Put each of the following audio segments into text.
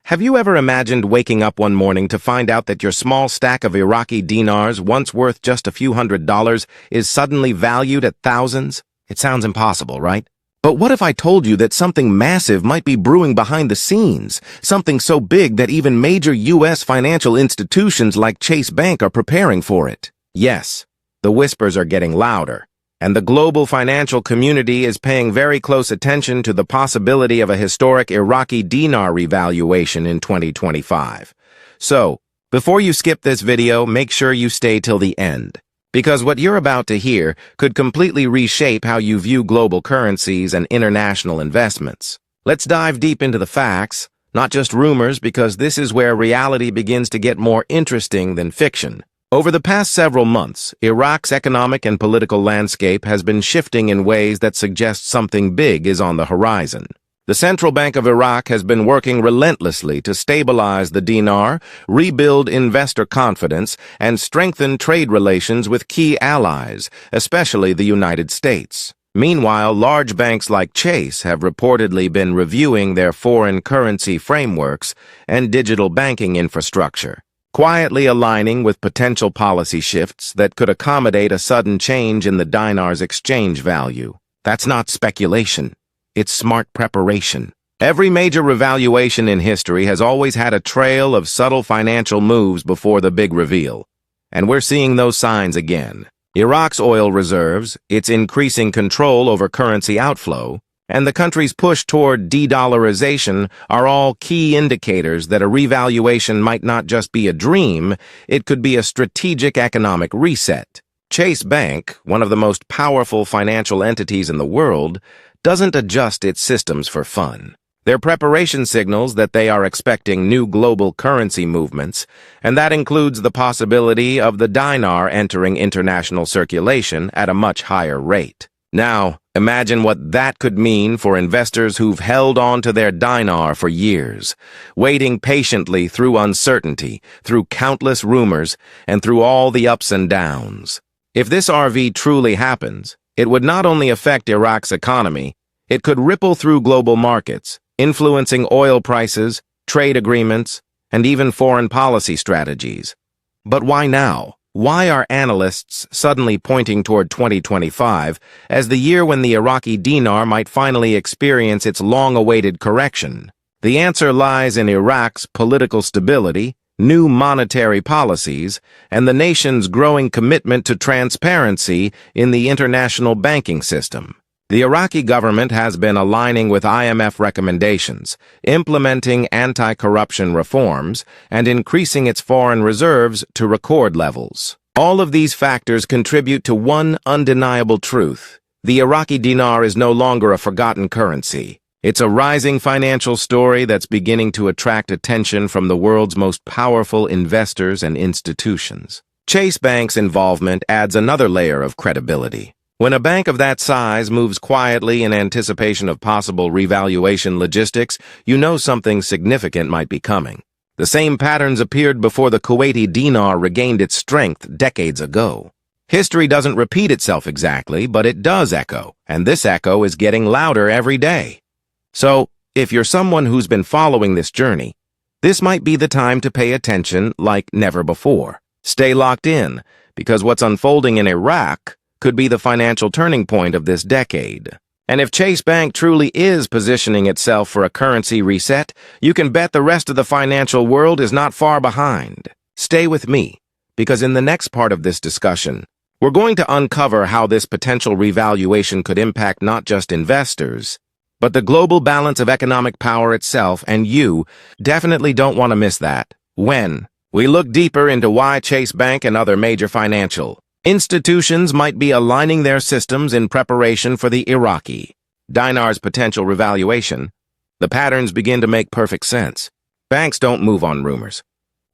Have you ever imagined waking up one morning to find out that your small stack of Iraqi dinars, once worth just a few $100s, is suddenly valued at thousands? It sounds impossible, right? But what if I told you that something massive might be brewing behind the scenes? Something so big that even major U.S. financial institutions like Chase Bank are preparing for it? Yes, the whispers are getting louder. And the global financial community is paying very close attention to the possibility of a historic Iraqi dinar revaluation in 2025. So, before you skip this video, make sure you stay till the end, because what you're about to hear could completely reshape how you view global currencies and international investments. Let's dive deep into the facts, not just rumors, because this is where reality begins to get more interesting than fiction. Over the past several months, Iraq's economic and political landscape has been shifting in ways that suggest something big is on the horizon. The Central Bank of Iraq has been working relentlessly to stabilize the dinar, rebuild investor confidence, and strengthen trade relations with key allies, especially the United States. Meanwhile, large banks like Chase have reportedly been reviewing their foreign currency frameworks and digital banking infrastructure, quietly aligning with potential policy shifts that could accommodate a sudden change in the dinar's exchange value. That's not speculation. It's smart preparation. Every major revaluation in history has always had a trail of subtle financial moves before the big reveal. And we're seeing those signs again. Iraq's oil reserves, its increasing control over currency outflow, and the country's push toward de-dollarization are all key indicators that a revaluation might not just be a dream, it could be a strategic economic reset. Chase Bank, one of the most powerful financial entities in the world, doesn't adjust its systems for fun. Their preparation signals that they are expecting new global currency movements, and that includes the possibility of the dinar entering international circulation at a much higher rate. Now, imagine what that could mean for investors who've held on to their dinar for years, waiting patiently through uncertainty, through countless rumors, and through all the ups and downs. If this RV truly happens, it would not only affect Iraq's economy, it could ripple through global markets, influencing oil prices, trade agreements, and even foreign policy strategies. But why now? Why are analysts suddenly pointing toward 2025 as the year when the Iraqi dinar might finally experience its long-awaited correction? The answer lies in Iraq's political stability, new monetary policies, and the nation's growing commitment to transparency in the international banking system. The Iraqi government has been aligning with IMF recommendations, implementing anti-corruption reforms, and increasing its foreign reserves to record levels. All of these factors contribute to one undeniable truth. The Iraqi dinar is no longer a forgotten currency. It's a rising financial story that's beginning to attract attention from the world's most powerful investors and institutions. Chase Bank's involvement adds another layer of credibility. When a bank of that size moves quietly in anticipation of possible revaluation logistics, you know something significant might be coming. The same patterns appeared before the Kuwaiti dinar regained its strength decades ago. History doesn't repeat itself exactly, but it does echo, and this echo is getting louder every day. So, if you're someone who's been following this journey, this might be the time to pay attention like never before. Stay locked in, because what's unfolding in Iraq could be the financial turning point of this decade. And if Chase Bank truly is positioning itself for a currency reset, you can bet the rest of the financial world is not far behind. Stay with me, because in the next part of this discussion, we're going to uncover how this potential revaluation could impact not just investors, but the global balance of economic power itself, and you definitely don't want to miss that when we look deeper into why Chase Bank and other major financial institutions might be aligning their systems in preparation for the Iraqi dinar's potential revaluation. The patterns begin to make perfect sense. Banks don't move on rumors.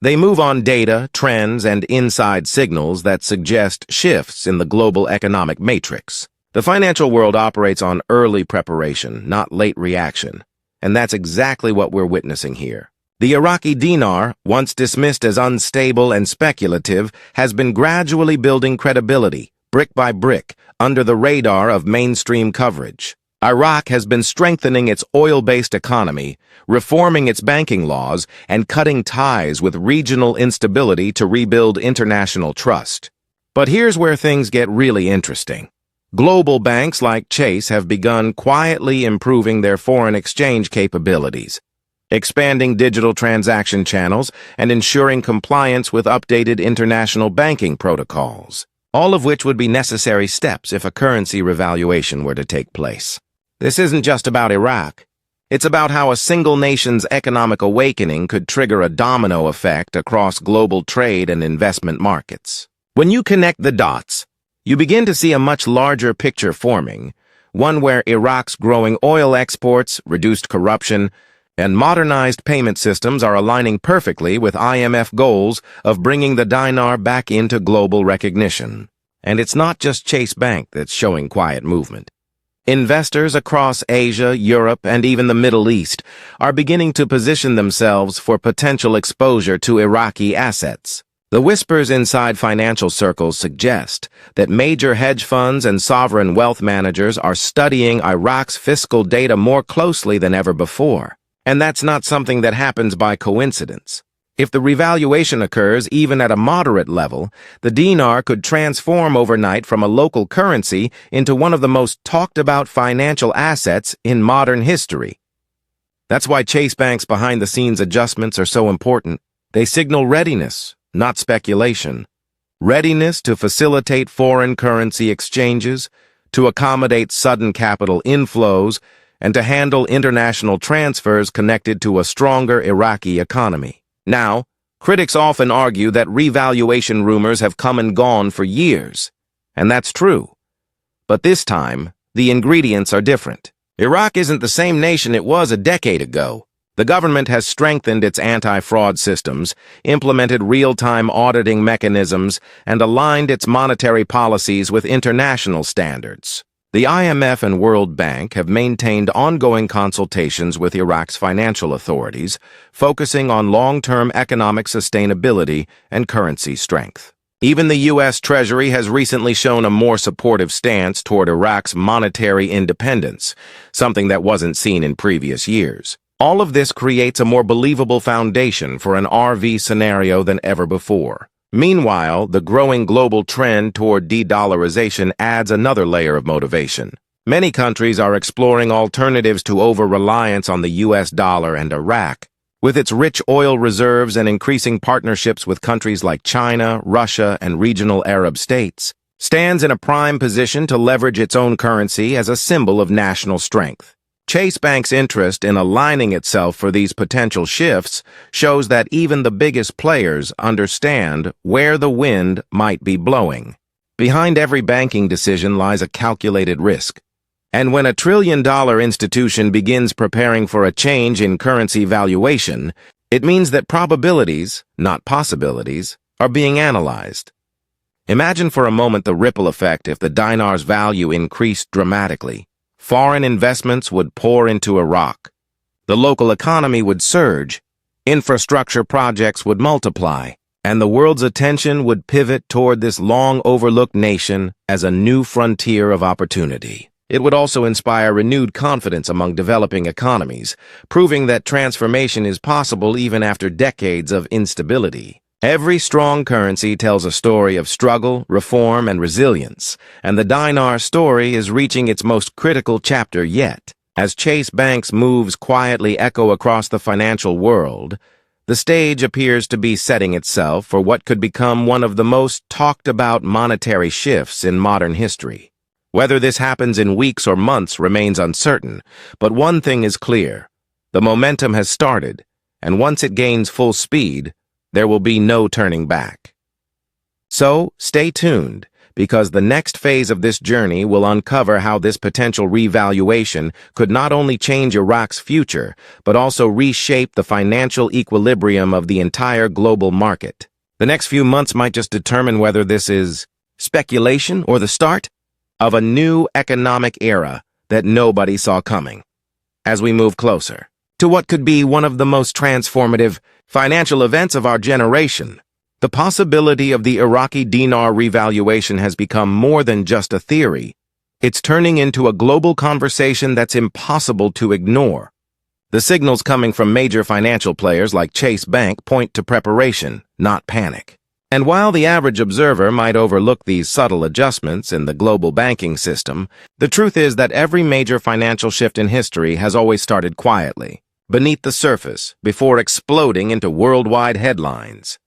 They move on data, trends, and inside signals that suggest shifts in the global economic matrix. The financial world operates on early preparation, not late reaction, and that's exactly what we're witnessing here. The Iraqi dinar, once dismissed as unstable and speculative, has been gradually building credibility, brick by brick, under the radar of mainstream coverage. Iraq has been strengthening its oil-based economy, reforming its banking laws, and cutting ties with regional instability to rebuild international trust. But here's where things get really interesting. Global banks like Chase have begun quietly improving their foreign exchange capabilities, expanding digital transaction channels, and ensuring compliance with updated international banking protocols, all of which would be necessary steps if a currency revaluation were to take place. This isn't just about Iraq. It's about how a single nation's economic awakening could trigger a domino effect across global trade and investment markets. When you connect the dots, you begin to see a much larger picture forming, one where Iraq's growing oil exports, reduced corruption, and modernized payment systems are aligning perfectly with IMF goals of bringing the dinar back into global recognition. And it's not just Chase Bank that's showing quiet movement. Investors across Asia, Europe, and even the Middle East are beginning to position themselves for potential exposure to Iraqi assets. The whispers inside financial circles suggest that major hedge funds and sovereign wealth managers are studying Iraq's fiscal data more closely than ever before. And that's not something that happens by coincidence. If the revaluation occurs even at a moderate level, the dinar could transform overnight from a local currency into one of the most talked-about financial assets in modern history. That's why Chase Bank's behind-the-scenes adjustments are so important. They signal readiness, not speculation. Readiness to facilitate foreign currency exchanges, to accommodate sudden capital inflows, and to handle international transfers connected to a stronger Iraqi economy. Now, critics often argue that revaluation rumors have come and gone for years, and that's true. But this time, the ingredients are different. Iraq isn't the same nation it was a decade ago. The government has strengthened its anti-fraud systems, implemented real-time auditing mechanisms, and aligned its monetary policies with international standards. The IMF and World Bank have maintained ongoing consultations with Iraq's financial authorities, focusing on long-term economic sustainability and currency strength. Even the U.S. Treasury has recently shown a more supportive stance toward Iraq's monetary independence, something that wasn't seen in previous years. All of this creates a more believable foundation for an RV scenario than ever before. Meanwhile, the growing global trend toward de-dollarization adds another layer of motivation. Many countries are exploring alternatives to over-reliance on the U.S. dollar, and Iraq, with its rich oil reserves and increasing partnerships with countries like China, Russia, and regional Arab states, stands in a prime position to leverage its own currency as a symbol of national strength. Chase Bank's interest in aligning itself for these potential shifts shows that even the biggest players understand where the wind might be blowing. Behind every banking decision lies a calculated risk. And when a trillion-dollar institution begins preparing for a change in currency valuation, it means that probabilities, not possibilities, are being analyzed. Imagine for a moment the ripple effect if the dinar's value increased dramatically. Foreign investments would pour into Iraq. The local economy would surge, infrastructure projects would multiply, and the world's attention would pivot toward this long-overlooked nation as a new frontier of opportunity. It would also inspire renewed confidence among developing economies, proving that transformation is possible even after decades of instability. Every strong currency tells a story of struggle, reform, and resilience, and the dinar story is reaching its most critical chapter yet. As Chase Bank's moves quietly echo across the financial world, the stage appears to be setting itself for what could become one of the most talked-about monetary shifts in modern history. Whether this happens in weeks or months remains uncertain, but one thing is clear. The momentum has started, and once it gains full speed, there will be no turning back. So, stay tuned, because the next phase of this journey will uncover how this potential revaluation could not only change Iraq's future, but also reshape the financial equilibrium of the entire global market. The next few months might just determine whether this is speculation or the start of a new economic era that nobody saw coming. As we move closer to what could be one of the most transformative financial events of our generation, the possibility of the Iraqi dinar revaluation has become more than just a theory. It's turning into a global conversation that's impossible to ignore. The signals coming from major financial players like Chase Bank point to preparation, not panic. And while the average observer might overlook these subtle adjustments in the global banking system, the truth is that every major financial shift in history has always started quietly, beneath the surface, before exploding into worldwide headlines.